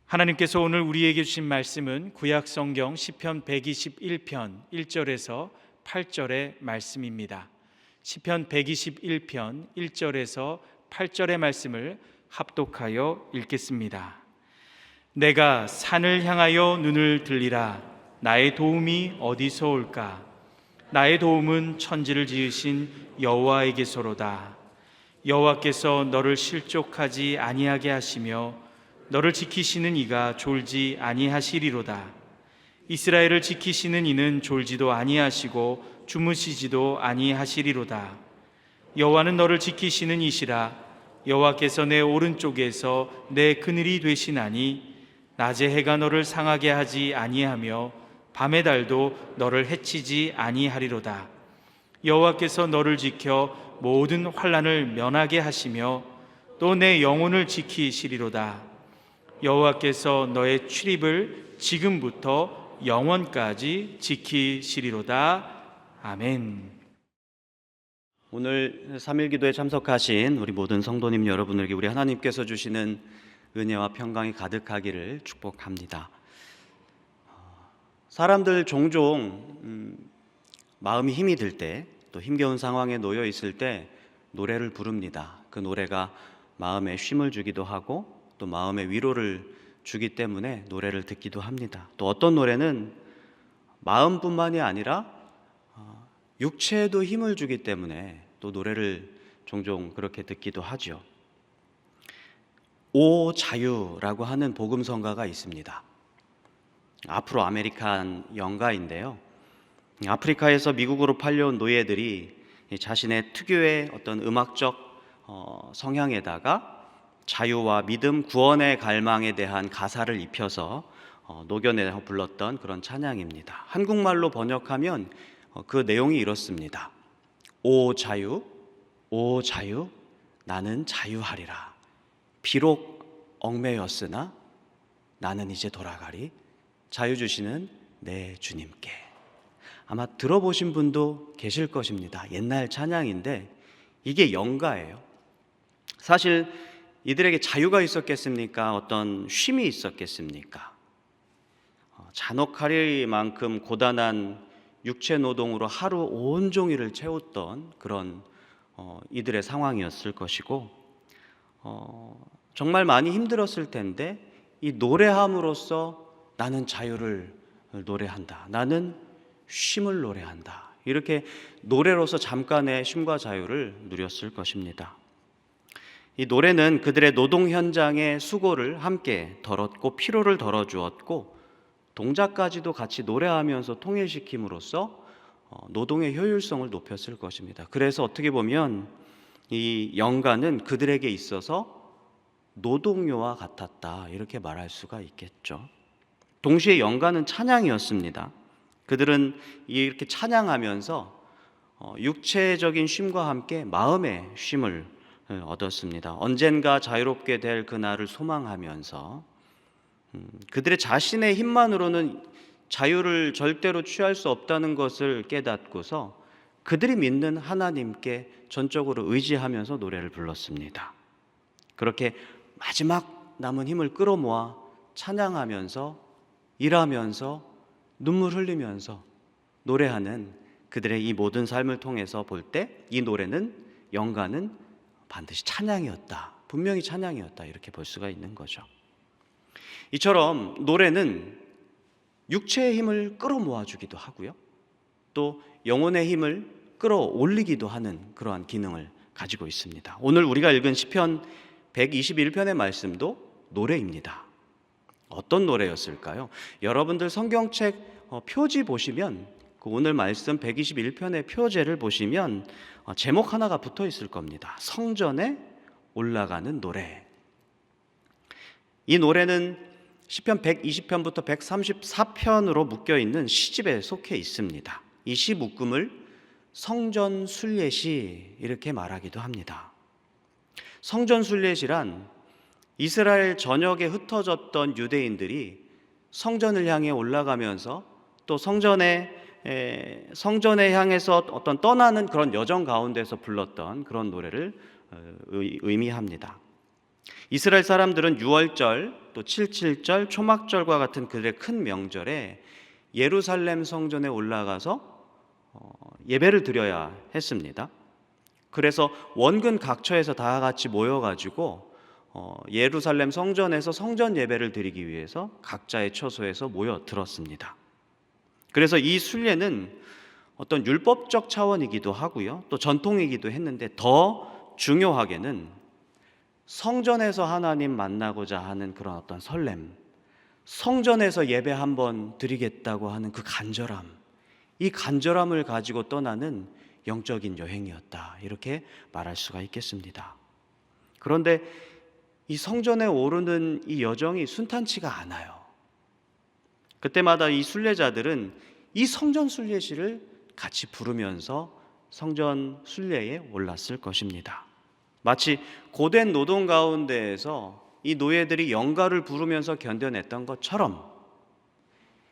하나님께서 오늘 우리에게 주신 말씀은 구약 성경 시편 121편 1절에서 8절의 말씀입니다. 시편 121편 1절에서 8절의 말씀을 합독하여 읽겠습니다. 내가 산을 향하여 눈을 들리라. 나의 도움이 어디서 올까? 나의 도움은 천지를 지으신 여호와에게서로다. 여호와께서 너를 실족하지 아니하게 하시며 너를 지키시는 이가 졸지 아니하시리로다. 이스라엘을 지키시는 이는 졸지도 아니하시고 주무시지도 아니하시리로다. 여호와는 너를 지키시는 이시라. 여호와께서 내 오른쪽에서 내 그늘이 되시나니 낮에 해가 너를 상하게 하지 아니하며 밤의 달도 너를 해치지 아니하리로다. 여호와께서 너를 지켜 모든 환난을 면하게 하시며 또 내 영혼을 지키시리로다. 여호와께서 너의 출입을 지금부터 영원까지 지키시리로다. 아멘. 오늘 3일 기도에 참석하신 우리 모든 성도님 여러분에게 우리 하나님께서 주시는 은혜와 평강이 가득하기를 축복합니다. 사람들 종종 마음이 힘이 들 때, 또 힘겨운 상황에 놓여 있을 때 노래를 부릅니다. 그 노래가 마음에 쉼을 주기도 하고 또 마음의 위로를 주기 때문에 노래를 듣기도 합니다. 또 어떤 노래는 마음뿐만이 아니라 육체에도 힘을 주기 때문에 또 노래를 종종 그렇게 듣기도 하죠. 오 자유라고 하는 복음성가가 있습니다. 아프로 아메리칸 연가인데요. 아프리카에서 미국으로 팔려온 노예들이 자신의 특유의 어떤 음악적 성향에다가 자유와 믿음, 구원의 갈망에 대한 가사를 입혀서 녹여내서 불렀던 그런 찬양입니다. 한국말로 번역하면 그 내용이 이렇습니다. 오 자유, 오 자유, 나는 자유하리라. 비록 얽매였으나 나는 이제 돌아가리. 자유 주시는 내 주님께. 아마 들어보신 분도 계실 것입니다. 옛날 찬양인데 이게 연가예요. 사실 이들에게 자유가 있었겠습니까? 어떤 쉼이 있었겠습니까? 잔혹하리만큼 고단한 육체 노동으로 하루 온종일을 채웠던 그런 이들의 상황이었을 것이고 정말 많이 힘들었을 텐데 이 노래함으로써 나는 자유를 노래한다. 나는 쉼을 노래한다. 이렇게 노래로서 잠깐의 쉼과 자유를 누렸을 것입니다. 이 노래는 그들의 노동 현장의 수고를 함께 덜었고 피로를 덜어주었고 동작까지도 같이 노래하면서 통일시킴으로써 노동의 효율성을 높였을 것입니다. 그래서 어떻게 보면 이 연가는 그들에게 있어서 노동요와 같았다 이렇게 말할 수가 있겠죠. 동시에 연가는 찬양이었습니다. 그들은 이렇게 찬양하면서 육체적인 쉼과 함께 마음의 쉼을 얻었습니다. 언젠가 자유롭게 될 그날을 소망하면서 그들의 자신의 힘만으로는 자유를 절대로 취할 수 없다는 것을 깨닫고서 그들이 믿는 하나님께 전적으로 의지하면서 노래를 불렀습니다. 그렇게 마지막 남은 힘을 끌어모아 찬양하면서 일하면서 눈물 흘리면서 노래하는 그들의 이 모든 삶을 통해서 볼 때 이 노래는 연가는 반드시 찬양이었다. 분명히 찬양이었다. 이렇게 볼 수가 있는 거죠. 이처럼 노래는 육체의 힘을 끌어모아 주기도 하고요. 또 영혼의 힘을 끌어올리기도 하는 그러한 기능을 가지고 있습니다. 오늘 우리가 읽은 시편 121편의 말씀도 노래입니다. 어떤 노래였을까요? 여러분들 성경책 표지 보시면 그 오늘 말씀 121편의 표제를 보시면 제목 하나가 붙어 있을 겁니다. 성전에 올라가는 노래. 이 노래는 시편 120편부터 134편으로 묶여 있는 시집에 속해 있습니다. 이 시 묶음을 성전 순례시 이렇게 말하기도 합니다. 성전 순례시란 이스라엘 전역에 흩어졌던 유대인들이 성전을 향해 올라가면서 또 성전에 향해서 어떤 떠나는 그런 여정 가운데서 불렀던 그런 노래를 의미합니다. 이스라엘 사람들은 유월절 또 7.7절, 초막절과 같은 그들의 큰 명절에 예루살렘 성전에 올라가서 예배를 드려야 했습니다. 그래서 원근 각처에서 다 같이 모여가지고 예루살렘 성전에서 성전 예배를 드리기 위해서 각자의 처소에서 모여들었습니다. 그래서 이 순례는 어떤 율법적 차원이기도 하고요, 또 전통이기도 했는데 더 중요하게는 성전에서 하나님 만나고자 하는 그런 어떤 설렘, 성전에서 예배 한번 드리겠다고 하는 그 간절함, 이 간절함을 가지고 떠나는 영적인 여행이었다, 이렇게 말할 수가 있겠습니다. 그런데 이 성전에 오르는 이 여정이 순탄치가 않아요. 그때마다 이 순례자들은 이 성전 순례시를 같이 부르면서 성전 순례에 올랐을 것입니다. 마치 고된 노동 가운데에서 이 노예들이 영가를 부르면서 견뎌냈던 것처럼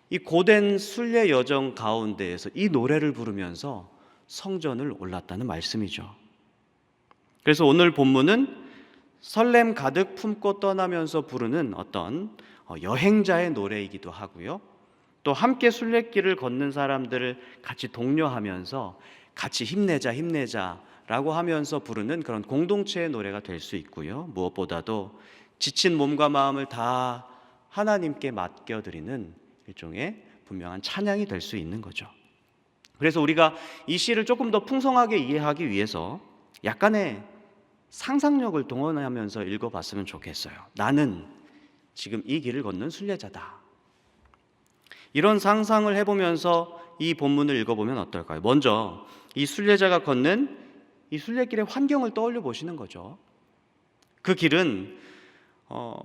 이 고된 순례 여정 가운데에서 이 노래를 부르면서 성전을 올랐다는 말씀이죠. 그래서 오늘 본문은 설렘 가득 품고 떠나면서 부르는 어떤 여행자의 노래이기도 하고요, 또 함께 순례길을 걷는 사람들을 같이 독려하면서 같이 힘내자라고 하면서 부르는 그런 공동체의 노래가 될 수 있고요, 무엇보다도 지친 몸과 마음을 다 하나님께 맡겨드리는 일종의 분명한 찬양이 될 수 있는 거죠. 그래서 우리가 이 시를 조금 더 풍성하게 이해하기 위해서 약간의 상상력을 동원하면서 읽어봤으면 좋겠어요. 나는 지금 이 길을 걷는 순례자다. 이런 상상을 해보면서 이 본문을 읽어보면 어떨까요? 먼저 이 순례자가 걷는 이 순례길의 환경을 떠올려 보시는 거죠. 그 길은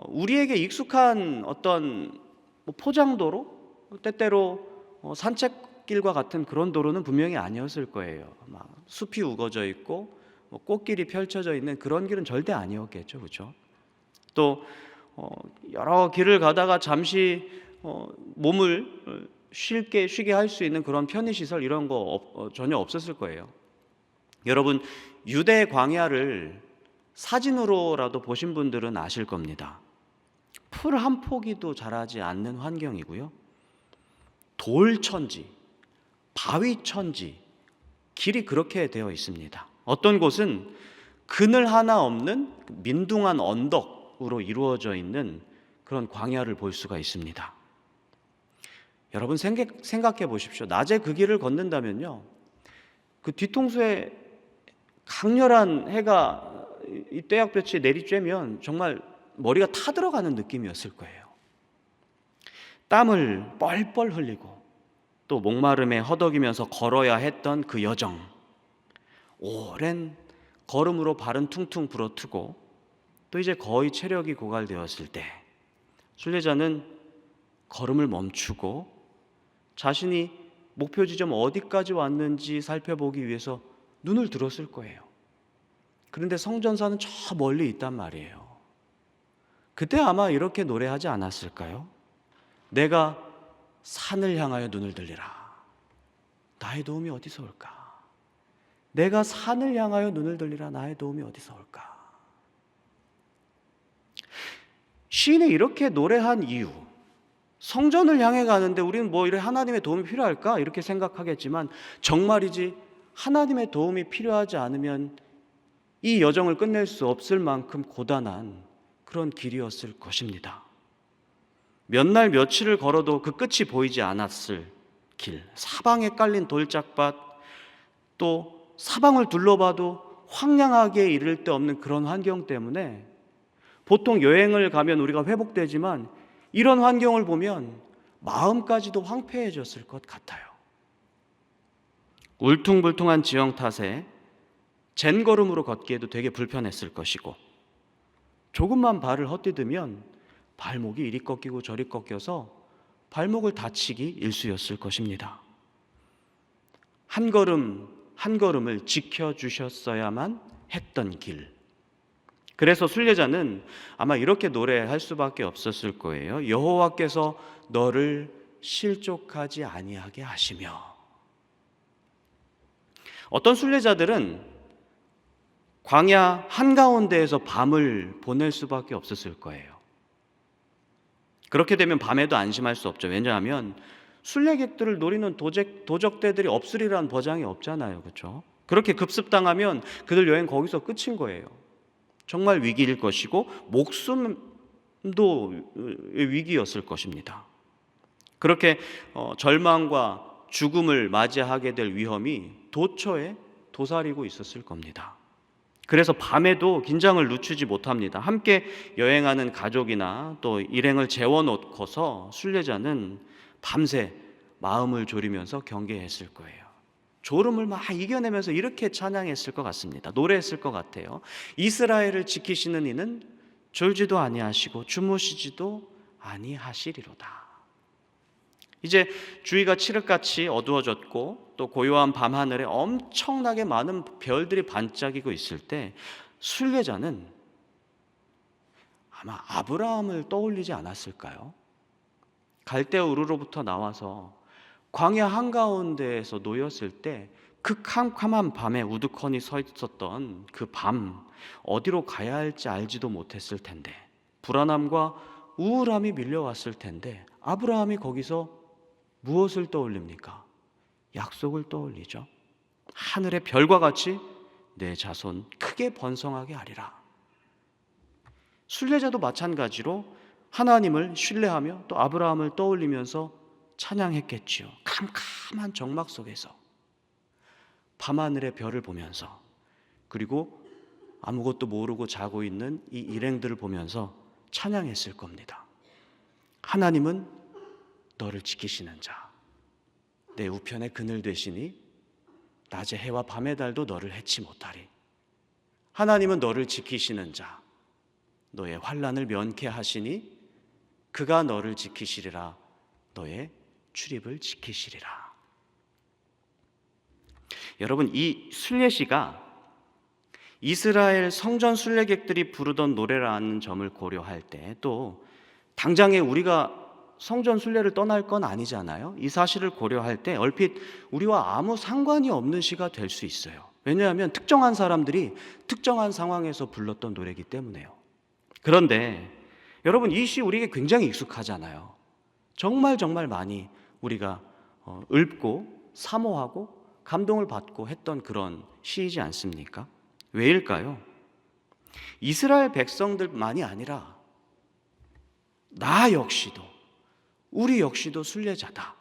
우리에게 익숙한 어떤 포장도로, 때때로 산책길과 같은 그런 도로는 분명히 아니었을 거예요. 막 숲이 우거져 있고 꽃길이 펼쳐져 있는 그런 길은 절대 아니었겠죠, 그렇죠? 또 여러 길을 가다가 잠시 몸을 쉬게 할 수 있는 그런 편의시설 이런 거 전혀 없었을 거예요. 여러분, 유대 광야를 사진으로라도 보신 분들은 아실 겁니다. 풀 한 포기도 자라지 않는 환경이고요, 돌천지, 바위천지, 길이 그렇게 되어 있습니다. 어떤 곳은 그늘 하나 없는 민둥한 언덕으로 이루어져 있는 그런 광야를 볼 수가 있습니다. 여러분 생각해 보십시오. 낮에 그 길을 걷는다면요, 그 뒤통수에 강렬한 해가 이 떼약볕이 내리쬐면 정말 머리가 타들어가는 느낌이었을 거예요. 땀을 뻘뻘 흘리고 또 목마름에 허덕이면서 걸어야 했던 그 여정, 오랜 걸음으로 발은 퉁퉁 부러뜨고 또 이제 거의 체력이 고갈되었을 때 순례자는 걸음을 멈추고 자신이 목표 지점 어디까지 왔는지 살펴보기 위해서 눈을 들었을 거예요. 그런데 성전사는 저 멀리 있단 말이에요. 그때 아마 이렇게 노래하지 않았을까요? 내가 산을 향하여 눈을 들리라. 나의 도움이 어디서 올까? 내가 산을 향하여 눈을 들리라. 나의 도움이 어디서 올까? 시인이 이렇게 노래한 이유, 성전을 향해 가는데 우리는 뭐 이래 하나님의 도움이 필요할까? 이렇게 생각하겠지만 정말이지 하나님의 도움이 필요하지 않으면 이 여정을 끝낼 수 없을 만큼 고단한 그런 길이었을 것입니다. 몇 날 며칠을 걸어도 그 끝이 보이지 않았을 길, 사방에 깔린 돌짝밭, 또 사방을 둘러봐도 황량하게 이를 데 없는 그런 환경 때문에 보통 여행을 가면 우리가 회복되지만 이런 환경을 보면 마음까지도 황폐해졌을 것 같아요. 울퉁불퉁한 지형 탓에 젠걸음으로 걷기에도 되게 불편했을 것이고, 조금만 발을 헛디디면 발목이 이리 꺾이고 저리 꺾여서 발목을 다치기 일쑤였을 것입니다. 한 걸음 한 걸음을 지켜주셨어야만 했던 길. 그래서 순례자는 아마 이렇게 노래할 수밖에 없었을 거예요. 여호와께서 너를 실족하지 아니하게 하시며. 어떤 순례자들은 광야 한가운데에서 밤을 보낼 수밖에 없었을 거예요. 그렇게 되면 밤에도 안심할 수 없죠. 왜냐하면 순례객들을 노리는 도적대들이 없으리라는 보장이 없잖아요. 그렇죠? 그렇게 급습당하면 그들 여행 거기서 끝인 거예요. 정말 위기일 것이고 목숨도 위기였을 것입니다. 그렇게 절망과 죽음을 맞이하게 될 위험이 도처에 도사리고 있었을 겁니다. 그래서 밤에도 긴장을 늦추지 못합니다. 함께 여행하는 가족이나 또 일행을 재워놓고서 순례자는 밤새 마음을 졸이면서 경계했을 거예요. 졸음을 막 이겨내면서 이렇게 찬양했을 것 같습니다. 노래했을 것 같아요. 이스라엘을 지키시는 이는 졸지도 아니하시고 주무시지도 아니하시리로다. 이제 주위가 칠흑같이 어두워졌고 또 고요한 밤하늘에 엄청나게 많은 별들이 반짝이고 있을 때 순례자는 아마 아브라함을 떠올리지 않았을까요? 갈대아 우르로부터 나와서 광야 한가운데에서 놓였을 때 그 캄캄한 밤에 우두커니 서 있었던 그 밤, 어디로 가야 할지 알지도 못했을 텐데, 불안함과 우울함이 밀려왔을 텐데 아브라함이 거기서 무엇을 떠올립니까? 약속을 떠올리죠. 하늘의 별과 같이 내 자손 크게 번성하게 하리라. 순례자도 마찬가지로 하나님을 신뢰하며 또 아브라함을 떠올리면서 찬양했겠지요. 캄캄한 정막 속에서 밤하늘의 별을 보면서, 그리고 아무것도 모르고 자고 있는 이 일행들을 보면서 찬양했을 겁니다. 하나님은 너를 지키시는 자, 내 우편에 그늘 되시니 낮의 해와 밤의 달도 너를 해치 못하리. 하나님은 너를 지키시는 자, 너의 환난을 면케하시니 그가 너를 지키시리라. 너의 출입을 지키시리라. 여러분, 이 순례시가 이스라엘 성전 순례객들이 부르던 노래라는 점을 고려할 때, 또 당장에 우리가 성전 순례를 떠날 건 아니잖아요. 이 사실을 고려할 때 얼핏 우리와 아무 상관이 없는 시가 될 수 있어요. 왜냐하면 특정한 사람들이 특정한 상황에서 불렀던 노래이기 때문에요. 그런데 여러분, 이 시 우리에게 굉장히 익숙하잖아요. 정말 많이 우리가 읊고 사모하고 감동을 받고 했던 그런 시이지 않습니까? 왜일까요? 이스라엘 백성들만이 아니라 나 역시도, 우리 역시도 순례자다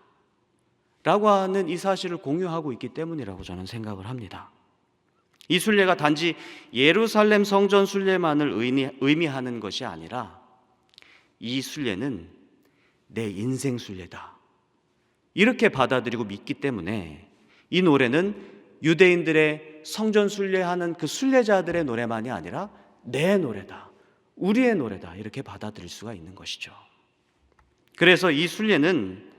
라고 하는 이 사실을 공유하고 있기 때문이라고 저는 생각을 합니다. 이 순례가 단지 예루살렘 성전 순례만을 의미하는 것이 아니라 이 순례는 내 인생 순례다, 이렇게 받아들이고 믿기 때문에 이 노래는 유대인들의 성전 순례하는 그 순례자들의 노래만이 아니라 내 노래다, 우리의 노래다, 이렇게 받아들일 수가 있는 것이죠. 그래서 이 순례는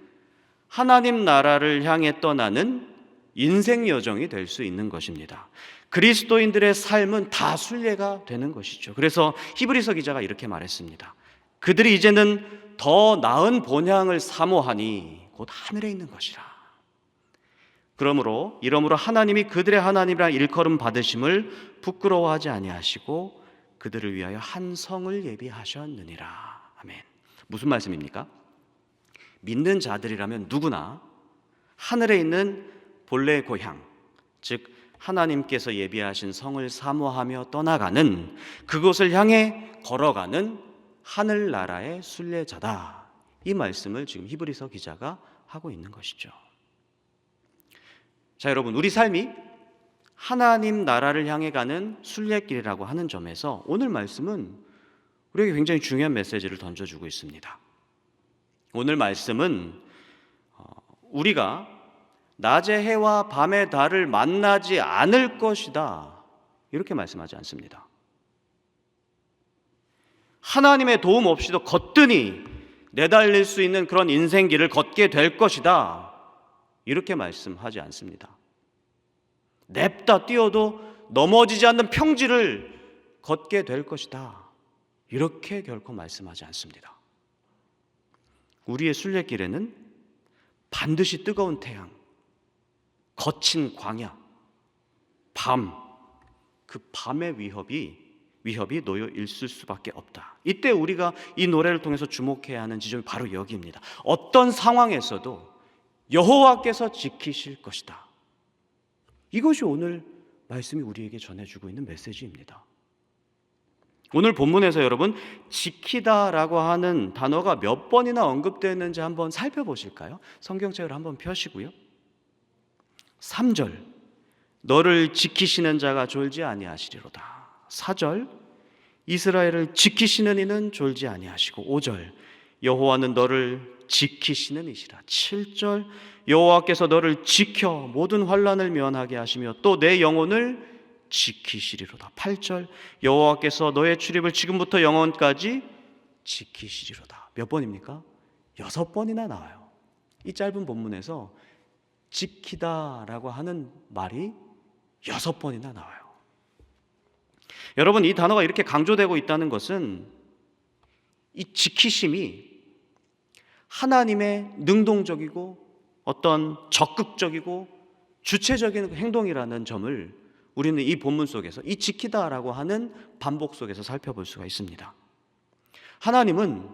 하나님 나라를 향해 떠나는 인생 여정이 될 수 있는 것입니다. 그리스도인들의 삶은 다 순례가 되는 것이죠. 그래서 히브리서 기자가 이렇게 말했습니다. 그들이 이제는 더 나은 본향을 사모하니 곧 하늘에 있는 것이라. 이러므로 하나님이 그들의 하나님이라 일컬음 받으심을 부끄러워하지 아니하시고 그들을 위하여 한 성을 예비하셨느니라. 아멘. 무슨 말씀입니까? 믿는 자들이라면 누구나 하늘에 있는 본래의 고향, 즉 하나님께서 예비하신 성을 사모하며 떠나가는, 그곳을 향해 걸어가는 하늘나라의 순례자다. 이 말씀을 지금 히브리서 기자가 하고 있는 것이죠. 자, 여러분, 우리 삶이 하나님 나라를 향해 가는 순례길이라고 하는 점에서 오늘 말씀은 우리에게 굉장히 중요한 메시지를 던져주고 있습니다. 오늘 말씀은 우리가 낮의 해와 밤의 달을 만나지 않을 것이다, 이렇게 말씀하지 않습니다. 하나님의 도움 없이도 거뜬히 내달릴 수 있는 그런 인생길을 걷게 될 것이다, 이렇게 말씀하지 않습니다. 냅다 뛰어도 넘어지지 않는 평지를 걷게 될 것이다, 이렇게 결코 말씀하지 않습니다. 우리의 순례길에는 반드시 뜨거운 태양, 거친 광야, 밤, 그 밤의 위협이 위협이 놓여 있을 수밖에 없다. 이때 우리가 이 노래를 통해서 주목해야 하는 지점이 바로 여기입니다. 어떤 상황에서도 여호와께서 지키실 것이다. 이것이 오늘 말씀이 우리에게 전해주고 있는 메시지입니다. 오늘 본문에서 여러분 지키다라고 하는 단어가 몇 번이나 언급되었는지 한번 살펴보실까요? 성경책을 한번 펴시고요. 3절 너를 지키시는 자가 졸지 아니하시리로다. 4절 이스라엘을 지키시는 이는 졸지 아니하시고 5절 여호와는 너를 지키시는 이시라. 7절 여호와께서 너를 지켜 모든 환난을 면하게 하시며 또 내 영혼을 지키시리로다. 8절 여호와께서 너의 출입을 지금부터 영원까지 지키시리로다. 몇 번입니까? 6번이나 나와요. 이 짧은 본문에서 지키다라고 하는 말이 6번이나 나와요. 여러분, 이 단어가 이렇게 강조되고 있다는 것은 이 지키심이 하나님의 능동적이고 어떤 적극적이고 주체적인 행동이라는 점을 우리는 이 본문 속에서 이 지키다라고 하는 반복 속에서 살펴볼 수가 있습니다. 하나님은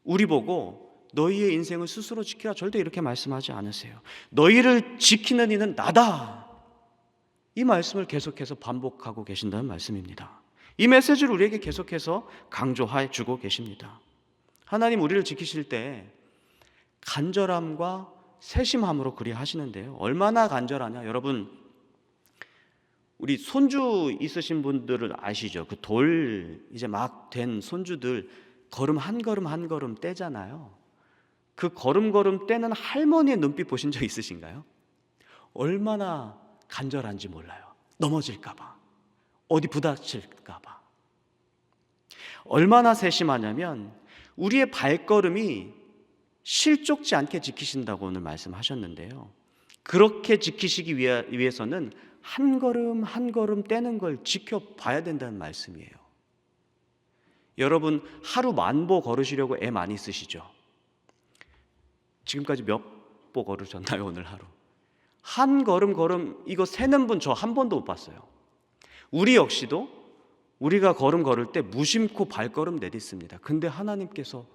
우리 보고 너희의 인생을 스스로 지키라 절대 이렇게 말씀하지 않으세요. 너희를 지키는 이는 나다. 이 말씀을 계속해서 반복하고 계신다는 말씀입니다. 이 메시지를 우리에게 계속해서 강조해 주고 계십니다. 하나님 우리를 지키실 때 간절함과 세심함으로 그리 하시는데요. 얼마나 간절하냐? 여러분, 우리 손주 있으신 분들을 아시죠? 그 돌 이제 막 된 손주들 걸음 한 걸음 한 걸음 떼잖아요. 그 걸음 떼는 할머니의 눈빛 보신 적 있으신가요? 얼마나 간절한지 몰라요. 넘어질까 봐, 어디 부딪힐까 봐. 얼마나 세심하냐면 우리의 발걸음이 실족지 않게 지키신다고 오늘 말씀하셨는데요. 그렇게 지키시기 위해서는 한 걸음 한 걸음 떼는 걸 지켜봐야 된다는 말씀이에요. 여러분 하루 10,000보 걸으시려고 애 많이 쓰시죠? 지금까지 몇 보 걸으셨나요? 오늘 하루 한 걸음 이거 세는 분 저 한 번도 못 봤어요. 우리 역시도 우리가 걸을 때 무심코 발걸음 내딛습니다. 근데 하나님께서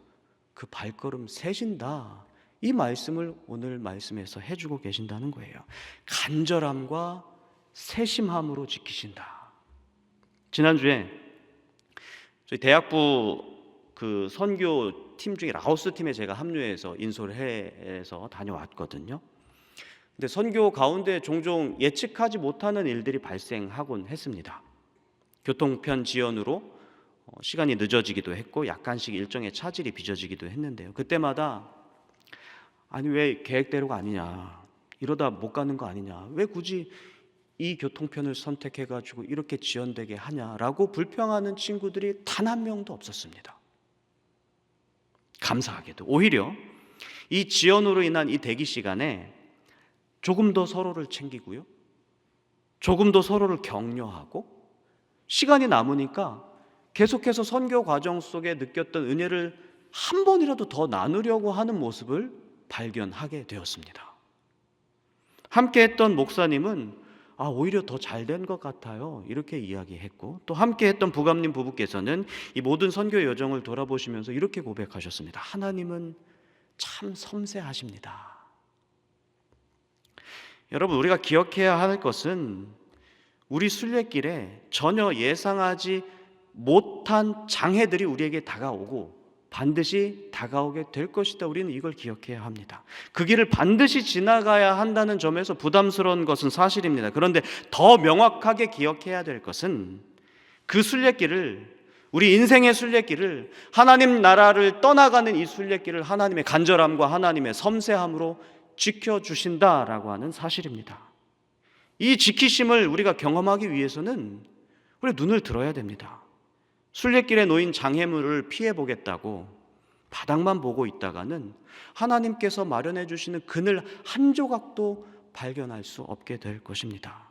그 발걸음 세신다, 이 말씀을 오늘 말씀에서 해주고 계신다는 거예요. 간절함과 세심함으로 지키신다. 지난주에 저희 대학부 그 선교 팀 중에 라오스 팀에 제가 합류해서 인솔 해에서 다녀왔거든요. 근데 선교 가운데 종종 예측하지 못하는 일들이 발생하곤 했습니다. 교통편 지연으로 시간이 늦어지기도 했고 약간씩 일정의 차질이 빚어지기도 했는데요. 그때마다 아니 왜 계획대로가 아니냐, 이러다 못 가는 거 아니냐, 왜 굳이 이 교통편을 선택해가지고 이렇게 지연되게 하냐라고 불평하는 친구들이 단 한 명도 없었습니다. 감사하게도 오히려 이 지연으로 인한 이 대기 시간에 조금 더 서로를 챙기고요, 조금 더 서로를 격려하고 시간이 남으니까 계속해서 선교 과정 속에 느꼈던 은혜를 한 번이라도 더 나누려고 하는 모습을 발견하게 되었습니다. 함께 했던 목사님은 오히려 더 잘된 것 같아요, 이렇게 이야기했고, 또 함께 했던 부감님 부부께서는 이 모든 선교 여정을 돌아보시면서 이렇게 고백하셨습니다. 하나님은 참 섬세하십니다. 여러분, 우리가 기억해야 할 것은 우리 순례길에 전혀 예상하지 못한 장애들이 우리에게 다가오고 반드시 다가오게 될 것이다. 우리는 이걸 기억해야 합니다. 그 길을 반드시 지나가야 한다는 점에서 부담스러운 것은 사실입니다. 그런데 더 명확하게 기억해야 될 것은 그 순례길을, 우리 인생의 순례길을, 하나님 나라를 떠나가는 이 순례길을 하나님의 간절함과 하나님의 섬세함으로 지켜주신다라고 하는 사실입니다. 이 지키심을 우리가 경험하기 위해서는 우리 눈을 들어야 됩니다. 순례길에 놓인 장애물을 피해보겠다고 바닥만 보고 있다가는 하나님께서 마련해 주시는 그늘 한 조각도 발견할 수 없게 될 것입니다.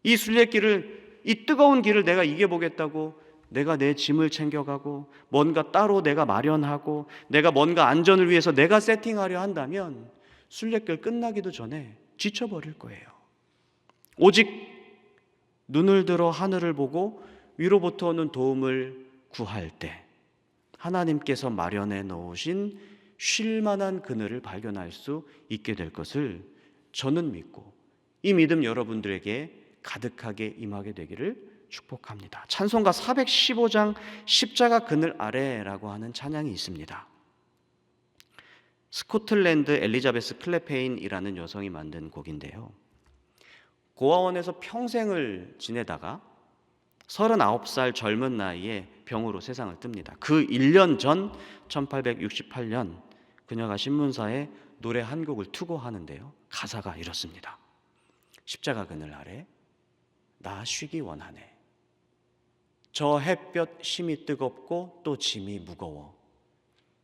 이 순례길을, 이 뜨거운 길을 내가 이겨보겠다고 내가 내 짐을 챙겨가고 뭔가 따로 내가 마련하고 내가 뭔가 안전을 위해서 내가 세팅하려 한다면 순례길 끝나기도 전에 지쳐버릴 거예요. 오직 눈을 들어 하늘을 보고 위로부터 오는 도움을 구할 때 하나님께서 마련해 놓으신 쉴 만한 그늘을 발견할 수 있게 될 것을 저는 믿고 이 믿음 여러분들에게 가득하게 임하게 되기를 축복합니다. 찬송가 415장 십자가 그늘 아래라고 하는 찬양이 있습니다. 스코틀랜드 엘리자베스 클레페인이라는 여성이 만든 곡인데요. 고아원에서 평생을 지내다가 39살 젊은 나이에 병으로 세상을 뜹니다. 그 1년 전 1868년 그녀가 신문사에 노래 한 곡을 투고하는데요. 가사가 이렇습니다. 십자가 그늘 아래 나 쉬기 원하네. 저 햇볕 힘이 뜨겁고 또 짐이 무거워.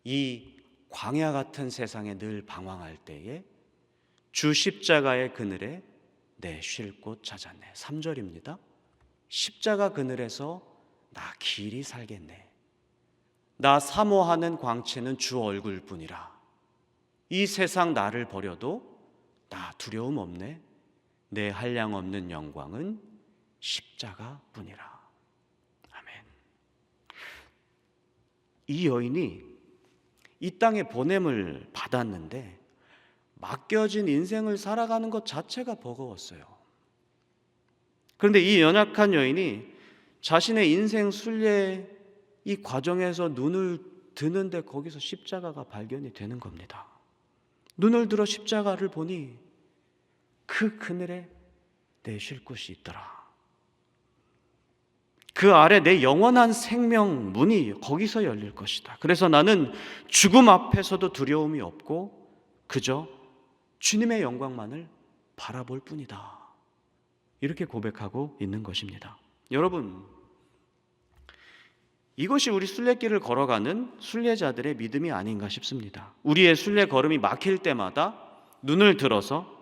이 광야 같은 세상에 늘 방황할 때에 주 십자가의 그늘에 내 쉴 곳 찾았네. 3절입니다. 십자가 그늘에서 나 길이 살겠네. 나 사모하는 광채는 주 얼굴뿐이라. 이 세상 나를 버려도 나 두려움 없네. 내 한량 없는 영광은 십자가뿐이라. 아멘. 이 여인이 이 땅에 보냄을 받았는데 맡겨진 인생을 살아가는 것 자체가 버거웠어요. 그런데 이 연약한 여인이 자신의 인생 순례 이 과정에서 눈을 드는데 거기서 십자가가 발견이 되는 겁니다. 눈을 들어 십자가를 보니 그 그늘에 내 쉴 곳이 있더라. 그 아래 내 영원한 생명 문이 거기서 열릴 것이다. 그래서 나는 죽음 앞에서도 두려움이 없고 그저 주님의 영광만을 바라볼 뿐이다. 이렇게 고백하고 있는 것입니다. 여러분, 이것이 우리 순례길을 걸어가는 순례자들의 믿음이 아닌가 싶습니다. 우리의 순례 걸음이 막힐 때마다 눈을 들어서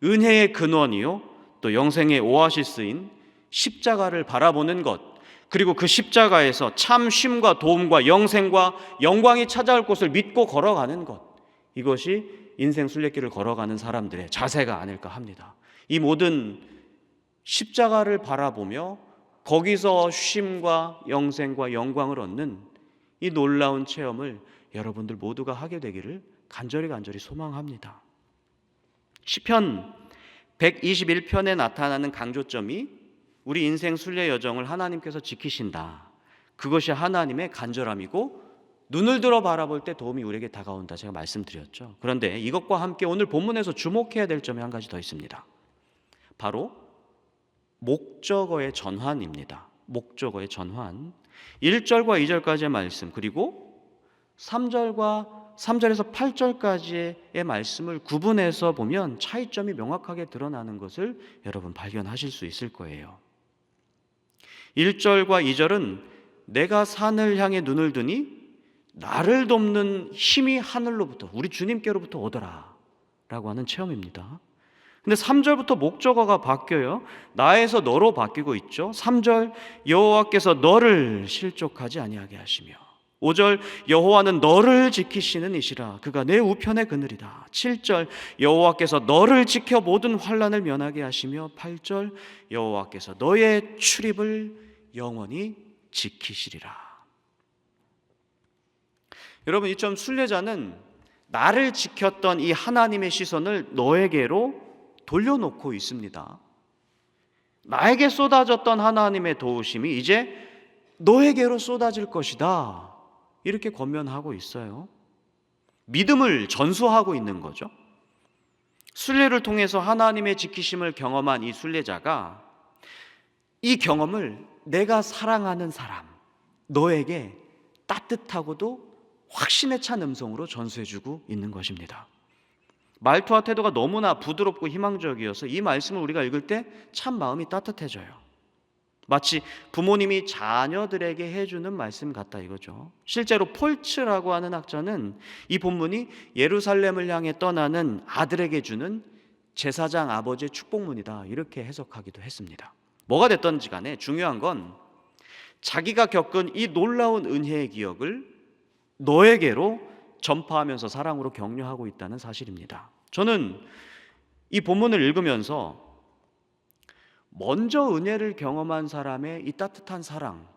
은혜의 근원이요 또 영생의 오아시스인 십자가를 바라보는 것, 그리고 그 십자가에서 참 쉼과 도움과 영생과 영광이 찾아올 곳을 믿고 걸어가는 것, 이것이 인생 순례길을 걸어가는 사람들의 자세가 아닐까 합니다. 이 모든 십자가를 바라보며 거기서 쉼과 영생과 영광을 얻는 이 놀라운 체험을 여러분들 모두가 하게 되기를 간절히 소망합니다. 시편 121편에 나타나는 강조점이 우리 인생 순례 여정을 하나님께서 지키신다. 그것이 하나님의 간절함이고 눈을 들어 바라볼 때 도움이 우리에게 다가온다. 제가 말씀드렸죠. 그런데 이것과 함께 오늘 본문에서 주목해야 될 점이 한 가지 더 있습니다. 바로 목적어의 전환입니다. 목적어의 전환. 1절과 2절까지의 말씀, 그리고 3절에서 8절까지의 말씀을 구분해서 보면 차이점이 명확하게 드러나는 것을 여러분 발견하실 수 있을 거예요. 1절과 2절은 내가 산을 향해 눈을 드니 나를 돕는 힘이 하늘로부터 우리 주님께로부터 오더라 라고 하는 체험입니다. 근데 3절부터 목적어가 바뀌어요. 나에서 너로 바뀌고 있죠. 3절 여호와께서 너를 실족하지 아니하게 하시며, 5절 여호와는 너를 지키시는 이시라 그가 내 우편의 그늘이다. 7절 여호와께서 너를 지켜 모든 환난을 면하게 하시며, 8절 여호와께서 너의 출입을 영원히 지키시리라. 여러분, 이점 순례자는 나를 지켰던 이 하나님의 시선을 너에게로 돌려놓고 있습니다. 나에게 쏟아졌던 하나님의 도우심이 이제 너에게로 쏟아질 것이다. 이렇게 권면하고 있어요. 믿음을 전수하고 있는 거죠. 순례를 통해서 하나님의 지키심을 경험한 이 순례자가 이 경험을 내가 사랑하는 사람, 너에게 따뜻하고도 확신에 찬 음성으로 전수해주고 있는 것입니다. 말투와 태도가 너무나 부드럽고 희망적이어서 이 말씀을 우리가 읽을 때 참 마음이 따뜻해져요. 마치 부모님이 자녀들에게 해주는 말씀 같다 이거죠. 실제로 폴츠라고 하는 학자는 이 본문이 예루살렘을 향해 떠나는 아들에게 주는 제사장 아버지의 축복문이다 이렇게 해석하기도 했습니다. 뭐가 됐든지 간에 중요한 건 자기가 겪은 이 놀라운 은혜의 기억을 너에게로 전파하면서 사랑으로 격려하고 있다는 사실입니다. 저는 이 본문을 읽으면서 먼저 은혜를 경험한 사람의 이 따뜻한 사랑,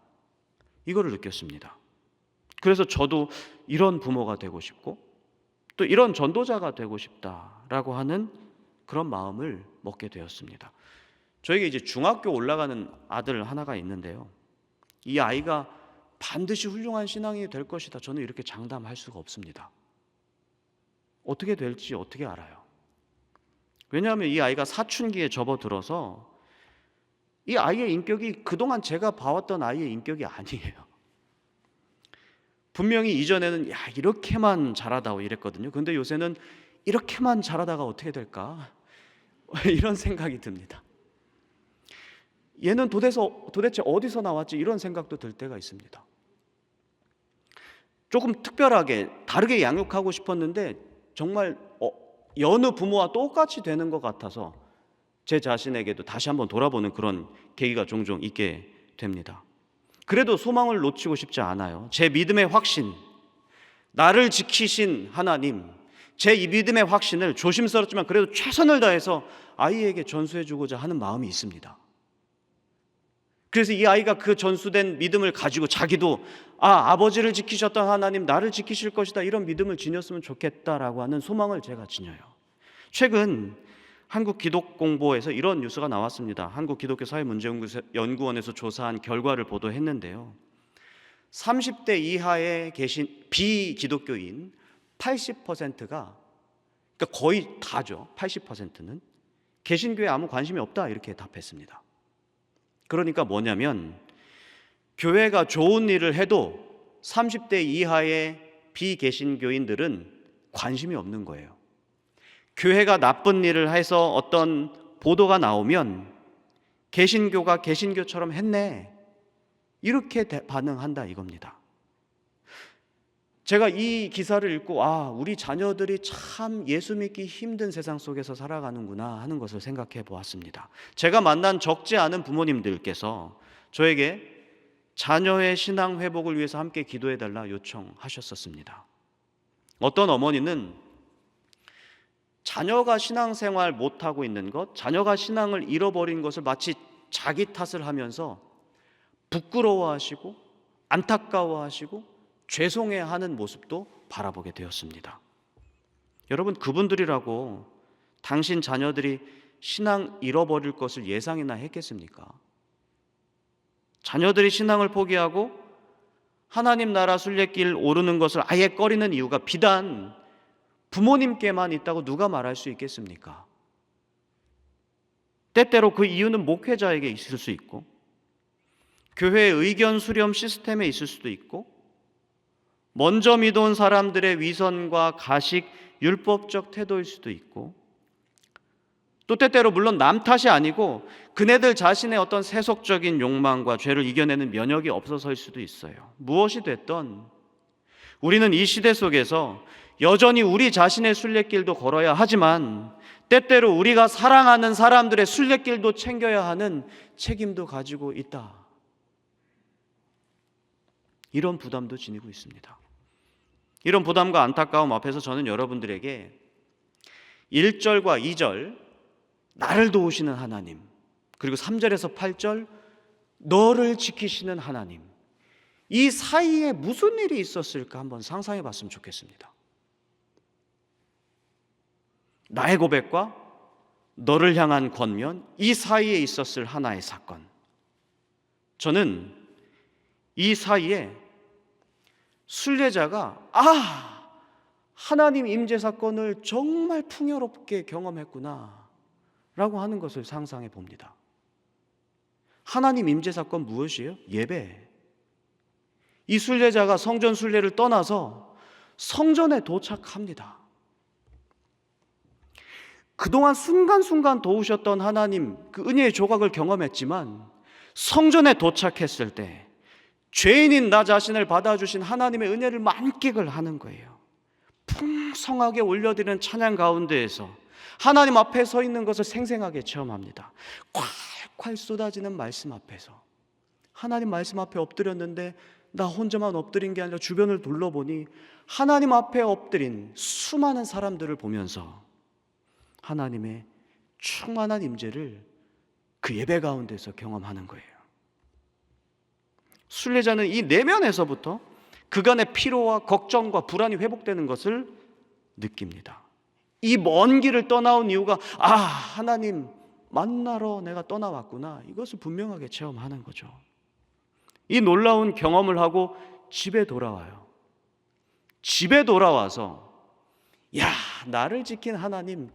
이거를 느꼈습니다. 그래서 저도 이런 부모가 되고 싶고 또 이런 전도자가 되고 싶다라고 하는 그런 마음을 먹게 되었습니다. 저에게 이제 중학교 올라가는 아들 하나가 있는데요, 이 아이가 반드시 훌륭한 신앙이 될 것이다, 저는 이렇게 장담할 수가 없습니다. 어떻게 될지 어떻게 알아요? 왜냐하면 이 아이가 사춘기에 접어들어서 이 아이의 인격이 그동안 제가 봐왔던 아이의 인격이 아니에요. 분명히 이전에는 이렇게만 잘하다고 이랬거든요. 근데 요새는 이렇게만 잘하다가 어떻게 될까? 이런 생각이 듭니다. 얘는 도대체 어디서 나왔지? 이런 생각도 들 때가 있습니다. 조금 특별하게 다르게 양육하고 싶었는데 정말 여느 부모와 똑같이 되는 것 같아서 제 자신에게도 다시 한번 돌아보는 그런 계기가 종종 있게 됩니다. 그래도 소망을 놓치고 싶지 않아요. 제 믿음의 확신, 나를 지키신 하나님, 제 이 믿음의 확신을 조심스럽지만 그래도 최선을 다해서 아이에게 전수해주고자 하는 마음이 있습니다. 그래서 이 아이가 그 전수된 믿음을 가지고 자기도 아버지를 지키셨던 하나님, 나를 지키실 것이다, 이런 믿음을 지녔으면 좋겠다라고 하는 소망을 제가 지녀요. 최근 한국기독공보에서 이런 뉴스가 나왔습니다. 한국기독교사회문제연구원에서 조사한 결과를 보도했는데요, 30대 이하에 계신 비기독교인 80%가, 그러니까 거의 다죠, 80%는 개신교에 아무 관심이 없다, 이렇게 답했습니다. 그러니까 뭐냐면 교회가 좋은 일을 해도 30대 이하의 비개신교인들은 관심이 없는 거예요. 교회가 나쁜 일을 해서 어떤 보도가 나오면 개신교가 개신교처럼 했네, 이렇게 반응한다 이겁니다. 제가 이 기사를 읽고 우리 자녀들이 참 예수 믿기 힘든 세상 속에서 살아가는구나 하는 것을 생각해 보았습니다. 제가 만난 적지 않은 부모님들께서 저에게 자녀의 신앙 회복을 위해서 함께 기도해 달라 요청하셨었습니다. 어떤 어머니는 자녀가 신앙생활 못하고 있는 것, 자녀가 신앙을 잃어버린 것을 마치 자기 탓을 하면서 부끄러워하시고 안타까워하시고 죄송해하는 모습도 바라보게 되었습니다. 여러분, 그분들이라고 당신 자녀들이 신앙 잃어버릴 것을 예상이나 했겠습니까? 자녀들이 신앙을 포기하고 하나님 나라 순례길 오르는 것을 아예 꺼리는 이유가 비단 부모님께만 있다고 누가 말할 수 있겠습니까? 때때로 그 이유는 목회자에게 있을 수 있고 교회의 의견 수렴 시스템에 있을 수도 있고 먼저 믿어온 사람들의 위선과 가식, 율법적 태도일 수도 있고 또 때때로 물론 남 탓이 아니고 그네들 자신의 어떤 세속적인 욕망과 죄를 이겨내는 면역이 없어서일 수도 있어요. 무엇이 됐든 우리는 이 시대 속에서 여전히 우리 자신의 순례길도 걸어야 하지만 때때로 우리가 사랑하는 사람들의 순례길도 챙겨야 하는 책임도 가지고 있다. 이런 부담도 지니고 있습니다. 이런 부담과 안타까움 앞에서 저는 여러분들에게 1절과 2절 나를 도우시는 하나님, 그리고 3절에서 8절 너를 지키시는 하나님, 이 사이에 무슨 일이 있었을까 한번 상상해 봤으면 좋겠습니다. 나의 고백과 너를 향한 권면, 이 사이에 있었을 하나의 사건. 저는 이 사이에 순례자가 하나님 임재 사건을 정말 풍요롭게 경험했구나 라고 하는 것을 상상해 봅니다. 하나님 임재 사건 무엇이에요? 예배. 이 순례자가 성전 순례를 떠나서 성전에 도착합니다. 그동안 순간순간 도우셨던 하나님 그 은혜의 조각을 경험했지만 성전에 도착했을 때 죄인인 나 자신을 받아주신 하나님의 은혜를 만끽을 하는 거예요. 풍성하게 올려드리는 찬양 가운데에서 하나님 앞에 서 있는 것을 생생하게 체험합니다. 콸콸 쏟아지는 말씀 앞에서 하나님 말씀 앞에 엎드렸는데 나 혼자만 엎드린 게 아니라 주변을 둘러보니 하나님 앞에 엎드린 수많은 사람들을 보면서 하나님의 충만한 임재를 그 예배 가운데서 경험하는 거예요. 순례자는 이 내면에서부터 그간의 피로와 걱정과 불안이 회복되는 것을 느낍니다. 이 먼 길을 떠나온 이유가 하나님 만나러 내가 떠나왔구나, 이것을 분명하게 체험하는 거죠. 이 놀라운 경험을 하고 집에 돌아와요. 집에 돌아와서 나를 지킨 하나님,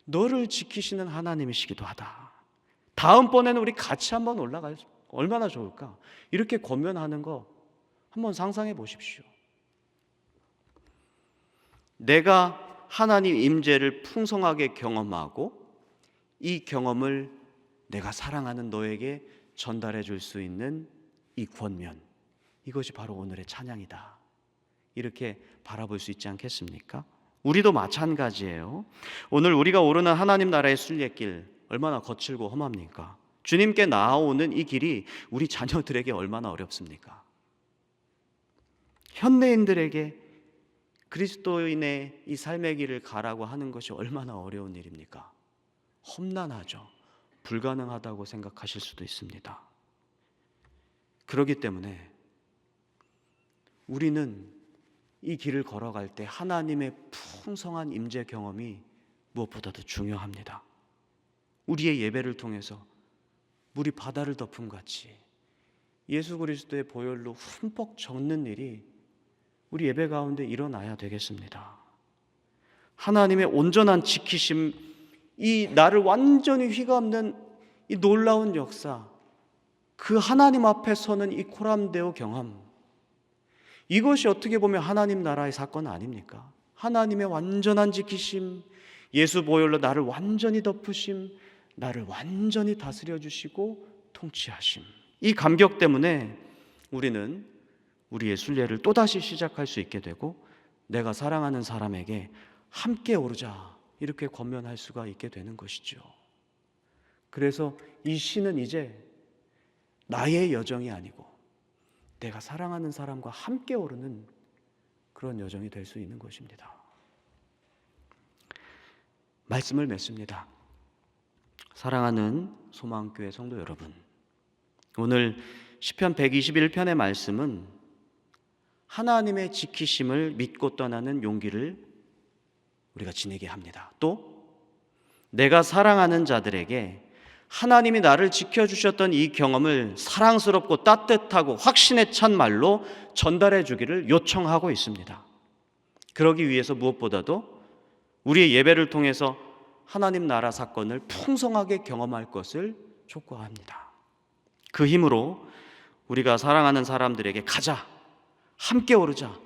너를 지키시는 하나님이시기도 하다. 다음번에는 우리 같이 한번 올라가요. 얼마나 좋을까? 이렇게 권면하는 거 한번 상상해 보십시오. 내가 하나님 임재를 풍성하게 경험하고 이 경험을 내가 사랑하는 너에게 전달해 줄 수 있는 이 권면, 이것이 바로 오늘의 찬양이다, 이렇게 바라볼 수 있지 않겠습니까? 우리도 마찬가지예요. 오늘 우리가 오르는 하나님 나라의 순례길, 얼마나 거칠고 험합니까? 주님께 나아오는 이 길이 우리 자녀들에게 얼마나 어렵습니까? 현대인들에게 그리스도인의 이 삶의 길을 가라고 하는 것이 얼마나 어려운 일입니까? 험난하죠. 불가능하다고 생각하실 수도 있습니다. 그렇기 때문에 우리는 이 길을 걸어갈 때 하나님의 풍성한 임재 경험이 무엇보다도 중요합니다. 우리의 예배를 통해서 물이 바다를 덮음 같이 예수 그리스도의 보혈로 흠뻑 젖는 일이 우리 예배 가운데 일어나야 되겠습니다. 하나님의 온전한 지키심, 이 나를 완전히 휘감는 이 놀라운 역사, 그 하나님 앞에 서는 이 코람데오 경험, 이것이 어떻게 보면 하나님 나라의 사건 아닙니까? 하나님의 완전한 지키심, 예수 보혈로 나를 완전히 덮으심, 나를 완전히 다스려 주시고 통치하심, 이 감격 때문에 우리는 우리의 순례를 또다시 시작할 수 있게 되고 내가 사랑하는 사람에게 함께 오르자, 이렇게 권면할 수가 있게 되는 것이죠. 그래서 이 시는 이제 나의 여정이 아니고 내가 사랑하는 사람과 함께 오르는 그런 여정이 될 수 있는 것입니다. 말씀을 맺습니다. 사랑하는 소망교회 성도 여러분, 오늘 시편 121편의 말씀은 하나님의 지키심을 믿고 떠나는 용기를 우리가 지니게 합니다. 또 내가 사랑하는 자들에게 하나님이 나를 지켜주셨던 이 경험을 사랑스럽고 따뜻하고 확신에 찬 말로 전달해 주기를 요청하고 있습니다. 그러기 위해서 무엇보다도 우리의 예배를 통해서 하나님 나라 사건을 풍성하게 경험할 것을 촉구합니다. 그 힘으로 우리가 사랑하는 사람들에게 가자, 함께 오르자,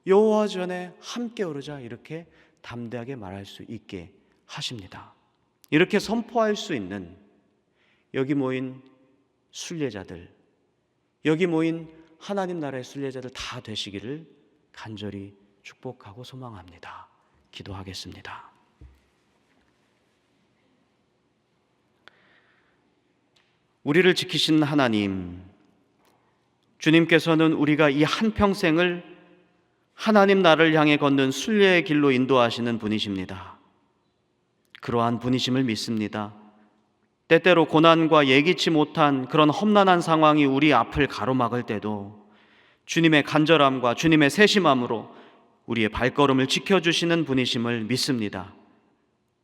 여호와 전에 함께 오르자, 이렇게 담대하게 말할 수 있게 하십니다. 이렇게 선포할 수 있는 여기 모인 순례자들, 여기 모인 하나님 나라의 순례자들 다 되시기를 간절히 축복하고 소망합니다. 기도하겠습니다. 우리를 지키신 하나님, 주님께서는 우리가 이 한평생을 하나님 나라를 향해 걷는 순례의 길로 인도하시는 분이십니다. 그러한 분이심을 믿습니다. 때때로 고난과 예기치 못한 그런 험난한 상황이 우리 앞을 가로막을 때도 주님의 간절함과 주님의 세심함으로 우리의 발걸음을 지켜주시는 분이심을 믿습니다.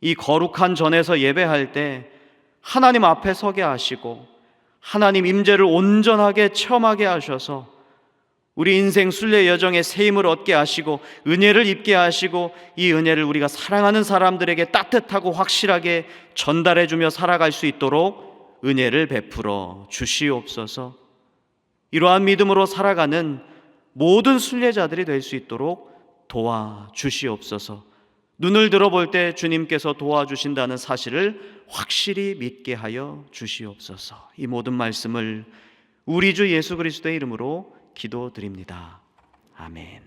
이 거룩한 전에서 예배할 때 하나님 앞에 서게 하시고 하나님 임재를 온전하게 체험하게 하셔서 우리 인생 순례 여정에 새 힘을 얻게 하시고 은혜를 입게 하시고 이 은혜를 우리가 사랑하는 사람들에게 따뜻하고 확실하게 전달해 주며 살아갈 수 있도록 은혜를 베풀어 주시옵소서. 이러한 믿음으로 살아가는 모든 순례자들이 될 수 있도록 도와주시옵소서. 눈을 들어볼 때 주님께서 도와주신다는 사실을 확실히 믿게 하여 주시옵소서. 이 모든 말씀을 우리 주 예수 그리스도의 이름으로 기도드립니다. 아멘.